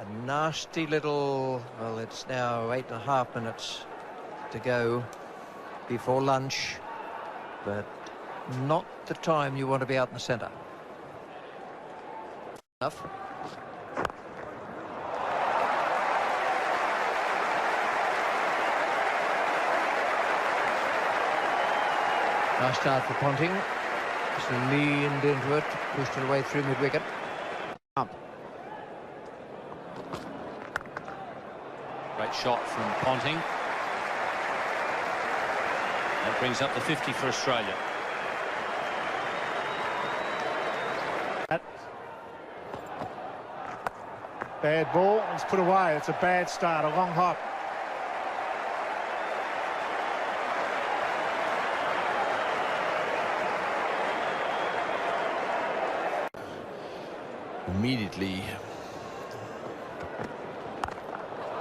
A nasty little, well, it's now 8.5 minutes to go before lunch, but not the time you want to be out in the centre. Enough. Nice start for Ponting. Just leaned into it, pushed it away through mid-wicket. Great shot from Ponting. That brings up the 50 for Australia. Bad ball, it's put away. It's a bad start, a long hop. Immediately.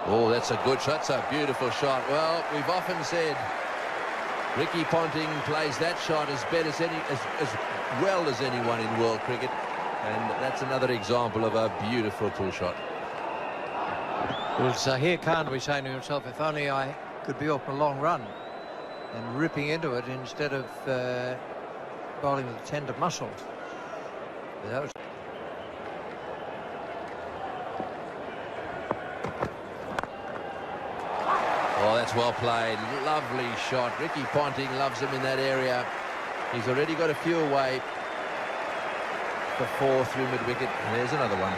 Oh, that's a good shot. That's a beautiful shot. Well, we've often said Ricky Ponting plays that shot as well as anyone in world cricket, and that's another example of a beautiful pull shot. Well, Zahir Khan was saying to himself, if only I could be off a long run and ripping into it instead of bowling with a tender muscle. But that was... Oh, that's well played. Lovely shot. Ricky Ponting loves him in that area. He's already got a few away. The 4 through mid-wicket. There's another one.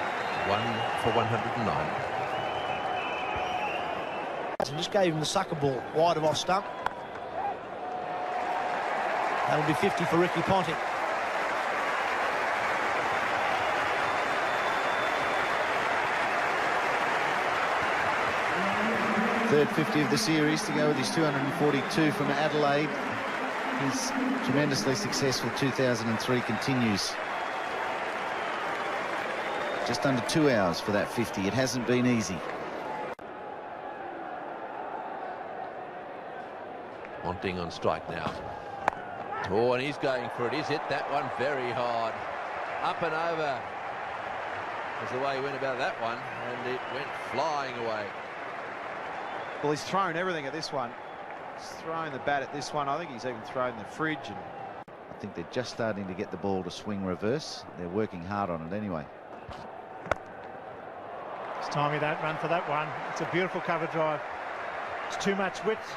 1 for 109. And just gave him the sucker ball wide of off stump. That'll be 50 for Ricky Ponting. Third 50 of the series to go with his 242 from Adelaide. His tremendously successful 2003 continues. Just under 2 hours for that 50. It hasn't been easy. Ponting on strike now. Oh, and he's going for it. He's hit that one very hard. Up and over was the way he went about that one, and it went flying away. Well, he's thrown everything at this one. He's thrown the bat at this one. I think he's even thrown the fridge. And I think they're just starting to get the ball to swing reverse. They're working hard on it anyway. It's timing that run for that one. It's a beautiful cover drive. It's too much width.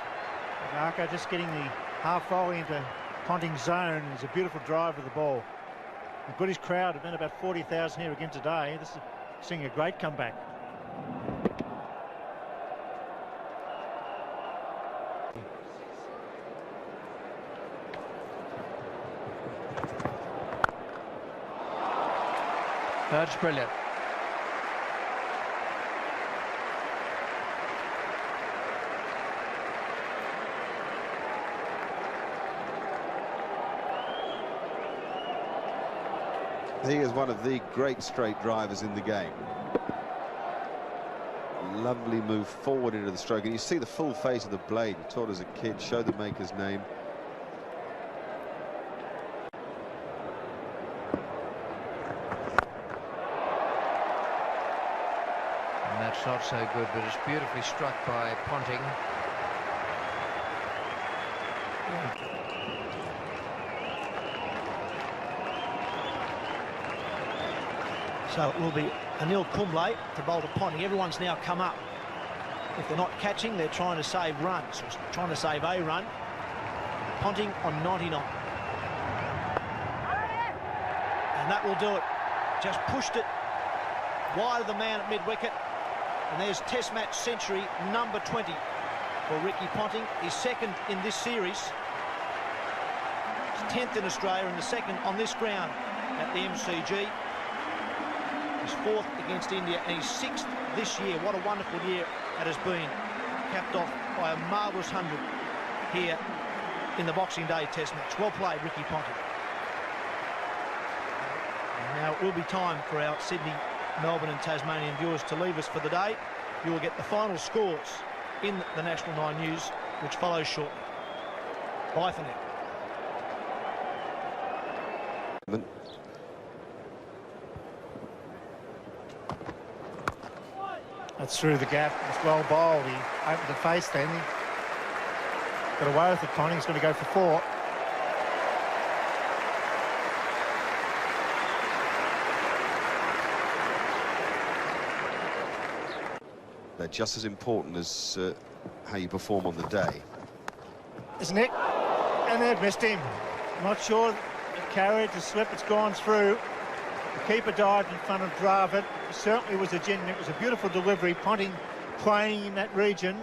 Arco just getting the half volley into Ponting's zone. It's a beautiful drive of the ball. The British crowd have been about 40,000 here again today. This is seeing a great comeback. That's brilliant. He is one of the great straight drivers in the game. Lovely move forward into the stroke, and you see the full face of the blade. Taught as a kid, show the maker's name. And that's not so good, but it's beautifully struck by Ponting. So it will be Anil Kumble to bowl to Ponting. Everyone's now come up. If they're not catching, they're trying to save runs, or trying to save a run. Ponting on 99. And that will do it. Just pushed it wide of the man at mid-wicket. And there's Test match century number 20 for Ricky Ponting. His second in this series. His 10th in Australia and the second on this ground at the MCG. His 4th against India and his 6th this year. What a wonderful year that has been, capped off by a marvellous 100 here in the Boxing Day Test match. Well played, Ricky Ponting. And now it will be time for our Sydney, Melbourne and Tasmanian viewers to leave us for the day. You will get the final scores in the National 9 News, which follows shortly. Bye for now. That's through the gap. It's well bowled. He opened the face then. He got away with it. Ponting's going to go for 4. They're just as important as how you perform on the day. Isn't it? And they've missed him. Not sure it carried to slip. It's gone through. The keeper dived in front of Dravid. It certainly was it was a beautiful delivery. Ponting playing in that region.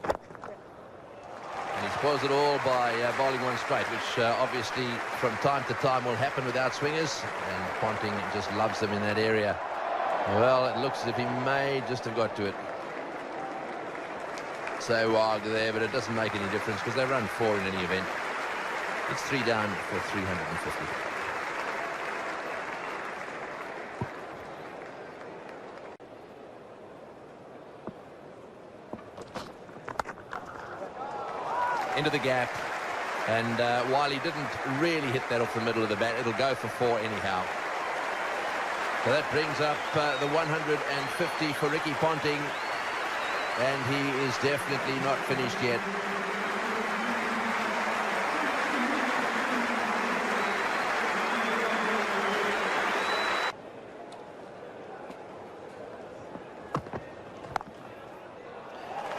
And he spoils it all by bowling one straight, which obviously from time to time will happen without swingers. And Ponting just loves them in that area. Well, it looks as if he may just have got to it. So wild there, but it doesn't make any difference because they run 4 in any event. It's 3 down for 350. Into the gap, and while he didn't really hit that off the middle of the bat, it'll go for 4 anyhow. So that brings up the 150 for Ricky Ponting, and he is definitely not finished yet.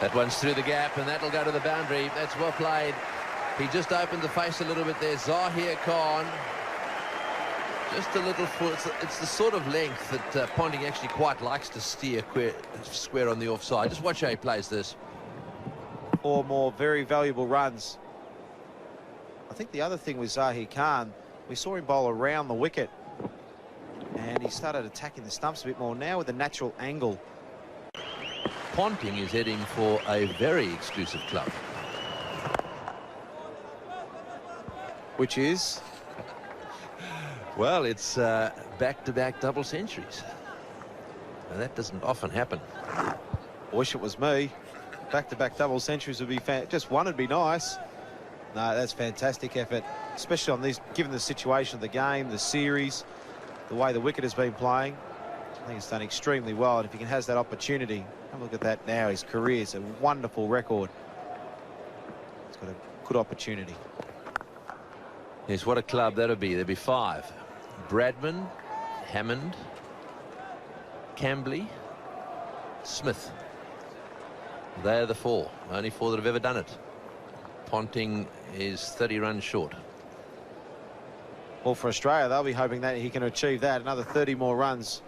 That one's through the gap, and that'll go to the boundary. That's well played. He just opened the face a little bit there. Zahir Khan, just a little foot. It's the sort of length that Ponting actually quite likes to steer square on the offside. Just watch how he plays this. 4 more very valuable runs. I think the other thing with Zahir Khan, we saw him bowl around the wicket, and he started attacking the stumps a bit more now with a natural angle. Ponting is heading for a very exclusive club. Which is? Well, it's back-to-back double centuries. Now, that doesn't often happen. I wish it was me. Back-to-back double centuries would be just one would be nice. No, that's fantastic effort, especially on this, given the situation of the game, the series, the way the wicket has been playing. I think it's done extremely well, and if he has that opportunity, have a look at that now. His career is a wonderful record. He's got a good opportunity. Yes, what a club that'll be. There'll be 5. Bradman, Hammond, Cambley, Smith. They're the 4. Only 4 that have ever done it. Ponting is 30 runs short. Well, for Australia, they'll be hoping that he can achieve that. Another 30 more runs.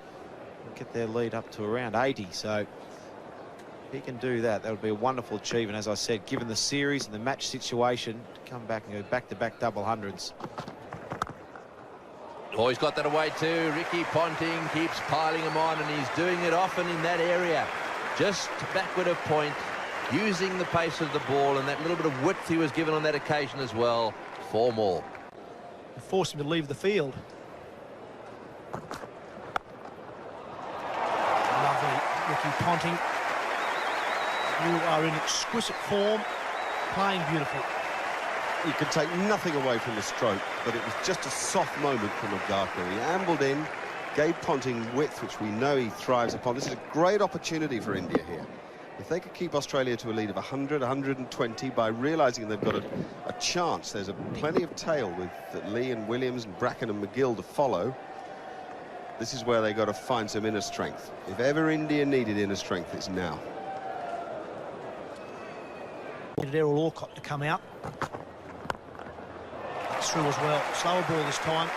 Get their lead up to around 80. So if he can do that, that would be a wonderful achievement. As I said, given the series and the match situation, to come back and go back-to-back double hundreds. Oh, he's got that away too. Ricky Ponting keeps piling him on, and he's doing it often in that area. Just backward of point, using the pace of the ball and that little bit of width he was given on that occasion as well. 4 more. Force him to leave the field. Lovely, Ricky Ponting. You are in exquisite form, playing beautiful. You can take nothing away from the stroke, but it was just a soft moment from Agaka. He ambled in, gave Ponting width, which we know he thrives upon. This is a great opportunity for India here. If they could keep Australia to a lead of 100, 120 by realising they've got a chance, there's plenty of tail with Lee and Williams and Bracken and McGill to follow. This is where they got to find some inner strength. If ever India needed inner strength, it's now. Errol Alcott to come out. That's through as well. Slower ball this time.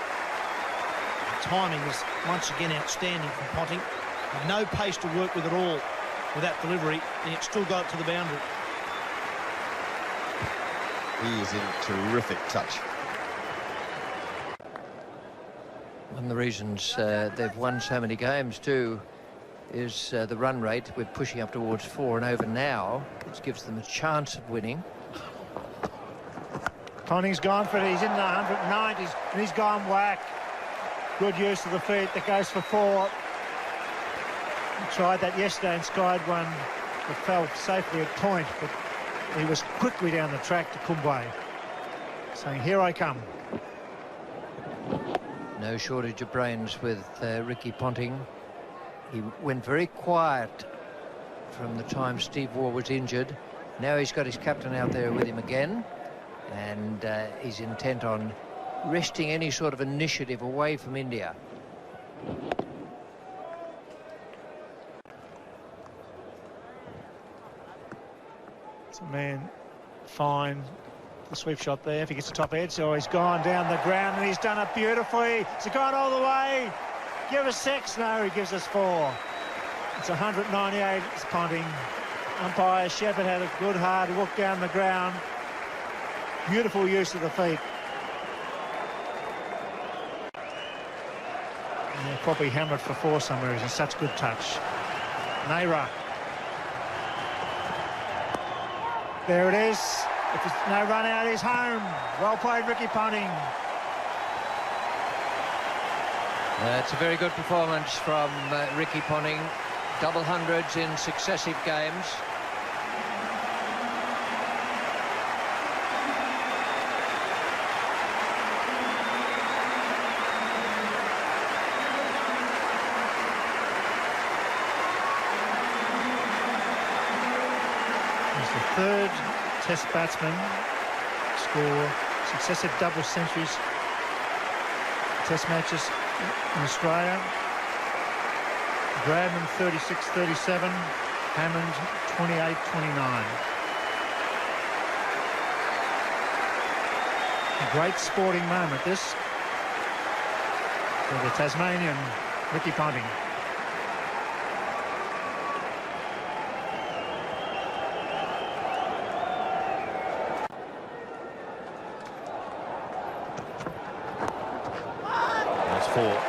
The timing is once again outstanding from Ponting. No pace to work with at all with that delivery, and it still got it to the boundary. He is in terrific touch. One of the reasons they've won so many games too is the run rate. We're pushing up towards 4 and over now, which gives them a chance of winning. Ponting's gone for it. He's in the 190s, and he's gone whack. Good use of the feet. That goes for 4. He tried that yesterday and skied one that fell safely at point, but he was quickly down the track to Kumbai, saying, "Here I come." No shortage of brains with Ricky Ponting. He went very quiet from the time Steve Waugh was injured. Now he's got his captain out there with him again, and he's intent on wresting any sort of initiative away from India. It's a man fine. The sweep shot there. If he gets the top edge, so he's gone down the ground and he's done it beautifully. It's gone all the way. Give us 6. No, he gives us 4. It's 198. It's Ponting. Umpire Shepherd had a good hard look down the ground. Beautiful use of the feet. And probably hammered for 4 somewhere. It's such good touch. Naira. There it is. If there's no run out, he's home. Well played, Ricky Ponting. It's a very good performance from Ricky Ponting. Double hundreds in successive games. He's the 3rd Test batsman score successive double centuries Test matches in Australia. Bradman 36-37, Hammond 28-29. A great sporting moment this for the Tasmanian Ricky Ponting. That's 4.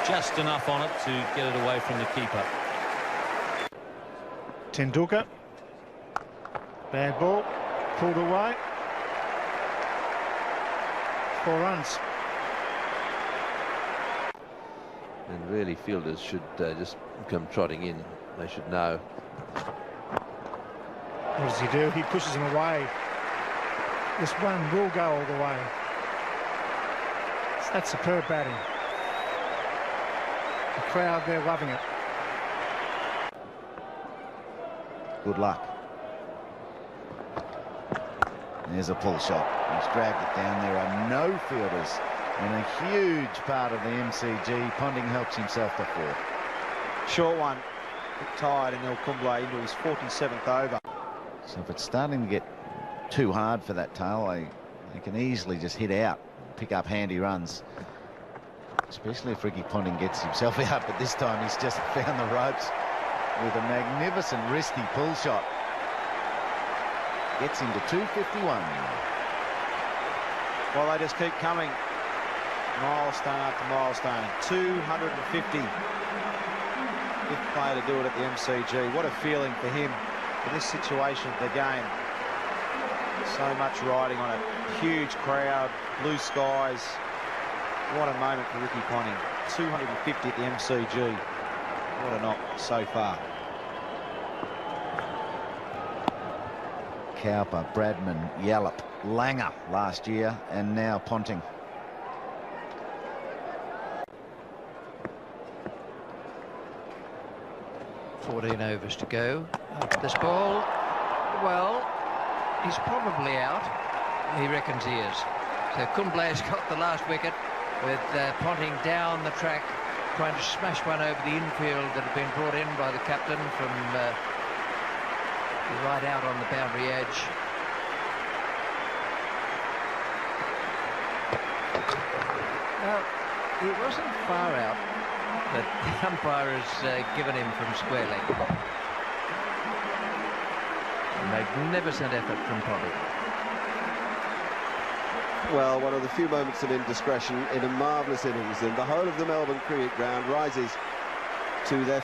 Just enough on it to get it away from the keeper. Tendulkar. Bad ball. Pulled away. 4 runs. And really, fielders should just come trotting in. They should know. What does he do? He pushes him away. This one will go all the way. That's superb batting. The crowd, they're loving it. Good luck. There's a pull shot. He's dragged it down. There are no fielders and a huge part of the MCG. Ponting helps himself to 4. Short one. Bit tired, and Kumble into his 47th over. So if it's starting to get too hard for that tail, they can easily just hit out, pick up handy runs. Especially if Ricky Ponting gets himself out, but this time he's just found the ropes with a magnificent wristy pull shot. Gets him to 251. Well, they just keep coming. Milestone after milestone. 250. 5th player to do it at the MCG. What a feeling for him in this situation of the game. So much riding on it. Huge crowd, blue skies. What a moment for Ricky Ponting. 250 at the MCG. What a knock so far. Cowper, Bradman, Yallop, Langer last year, and now Ponting. $14 overs to go. This ball, well, he's probably out. He reckons he is. So Kumble's got the last wicket with Ponting down the track, trying to smash one over the infield that had been brought in by the captain from right out on the boundary edge. Well, he wasn't far out, but the umpire has given him from square leg. A magnificent effort from Ponting. Well, one of the few moments of indiscretion in a marvellous innings, and the whole of the Melbourne cricket ground rises to their